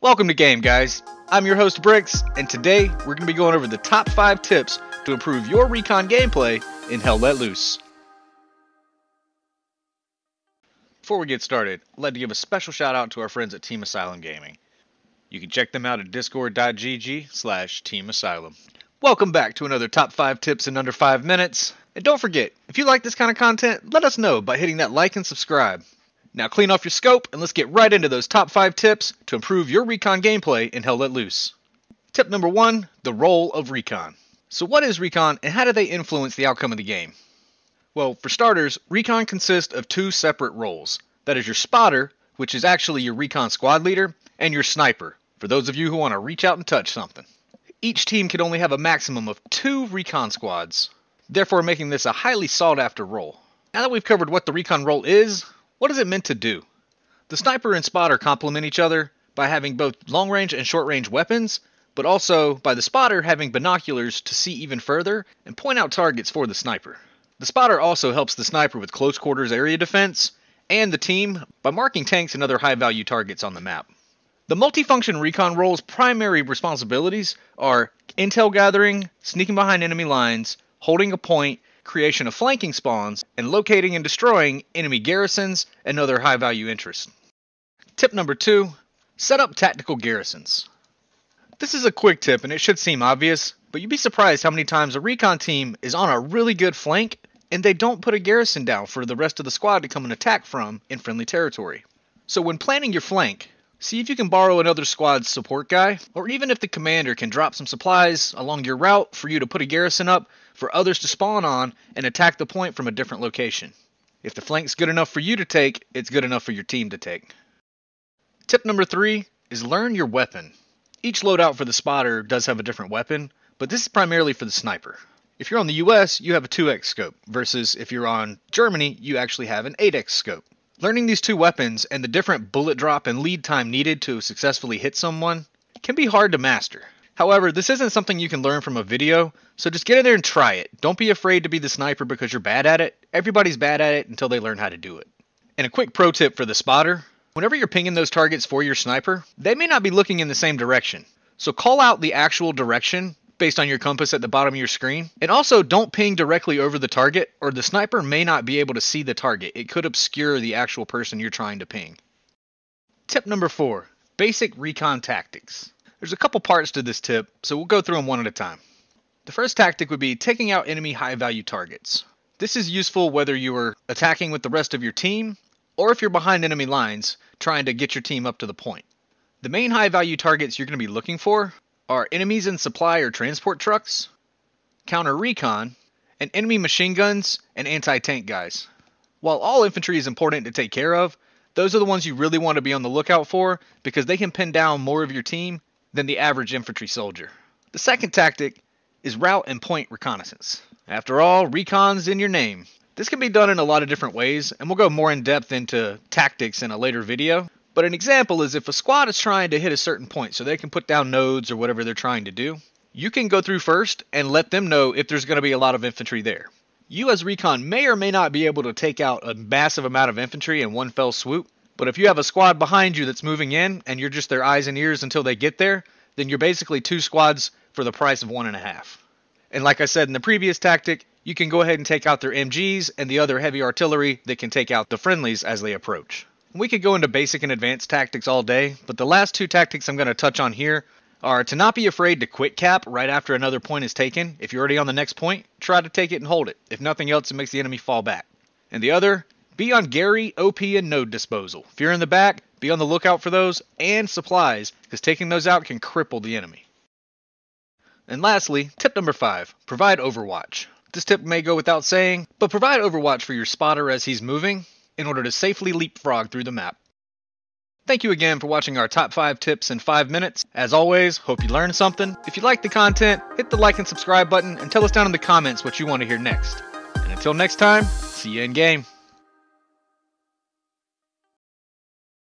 Welcome to Game, guys. I'm your host, Bricks, and today we're going to be going over the top 5 tips to improve your recon gameplay in Hell Let Loose. Before we get started, I'd like to give a special shout out to our friends at Team Asylum Gaming. You can check them out at discord.gg/Team Asylum. Welcome back to another top 5 tips in under 5 minutes. And don't forget, if you like this kind of content, let us know by hitting that like and subscribe. Now clean off your scope and let's get right into those top 5 tips to improve your recon gameplay in Hell Let Loose. Tip number 1, the role of recon. So what is recon and how do they influence the outcome of the game? Well, for starters, recon consists of 2 separate roles. That is your spotter, which is actually your recon squad leader, and your sniper, for those of you who want to reach out and touch something. Each team can only have a maximum of 2 recon squads, therefore making this a highly sought after role. Now that we've covered what the recon role is, what is it meant to do? The sniper and spotter complement each other by having both long-range and short-range weapons, but also by the spotter having binoculars to see even further and point out targets for the sniper. The spotter also helps the sniper with close quarters area defense, and the team by marking tanks and other high-value targets on the map. The multifunction recon role's primary responsibilities are intel gathering, sneaking behind enemy lines, holding a point, creation of flanking spawns, and locating and destroying enemy garrisons and other high-value interests. Tip number 2, set up tactical garrisons. This is a quick tip and it should seem obvious, but you'd be surprised how many times a recon team is on a really good flank and they don't put a garrison down for the rest of the squad to come and attack from in friendly territory. So when planning your flank, see if you can borrow another squad's support guy, or even if the commander can drop some supplies along your route for you to put a garrison up for others to spawn on and attack the point from a different location. If the flank's good enough for you to take, it's good enough for your team to take. Tip number 3 is learn your weapon. Each loadout for the spotter does have a different weapon, but this is primarily for the sniper. If you're on the US, you have a 2x scope, versus if you're on Germany, you actually have an 8x scope. Learning these 2 weapons and the different bullet drop and lead time needed to successfully hit someone can be hard to master. However, this isn't something you can learn from a video, so just get in there and try it. Don't be afraid to be the sniper because you're bad at it. Everybody's bad at it until they learn how to do it. And a quick pro tip for the spotter, whenever you're pinging those targets for your sniper, they may not be looking in the same direction. So call out the actual direction based on your compass at the bottom of your screen. And also don't ping directly over the target or the sniper may not be able to see the target. It could obscure the actual person you're trying to ping. Tip number 4, basic recon tactics. There's a couple parts to this tip, so we'll go through them one at a time. The first tactic would be taking out enemy high-value targets. This is useful whether you are attacking with the rest of your team, or if you're behind enemy lines, trying to get your team up to the point. The main high-value targets you're going to be looking for are enemies in supply or transport trucks, counter recon, and enemy machine guns and anti-tank guys. While all infantry is important to take care of, those are the ones you really want to be on the lookout for because they can pin down more of your team than the average infantry soldier. The second tactic is route and point reconnaissance. After all, recon's in your name. This can be done in a lot of different ways, and we'll go more in depth into tactics in a later video. But an example is if a squad is trying to hit a certain point so they can put down nodes or whatever they're trying to do, you can go through first and let them know if there's going to be a lot of infantry there. You as recon may or may not be able to take out a massive amount of infantry in one fell swoop, but if you have a squad behind you that's moving in and you're just their eyes and ears until they get there, then you're basically 2 squads for the price of 1.5. And like I said in the previous tactic, you can go ahead and take out their MGs and the other heavy artillery that can take out the friendlies as they approach. We could go into basic and advanced tactics all day, but the last 2 tactics I'm going to touch on here are to not be afraid to quick cap right after another point is taken. If you're already on the next point, try to take it and hold it. If nothing else, it makes the enemy fall back. And the other, be on Gary, OP, and node disposal. If you're in the back, be on the lookout for those and supplies, because taking those out can cripple the enemy. And lastly, tip number 5, provide Overwatch. This tip may go without saying, but provide Overwatch for your spotter as he's moving in order to safely leapfrog through the map. Thank you again for watching our top 5 tips in 5 minutes. As always, hope you learned something. If you like the content, hit the like and subscribe button and tell us down in the comments what you want to hear next. And until next time, see you in game.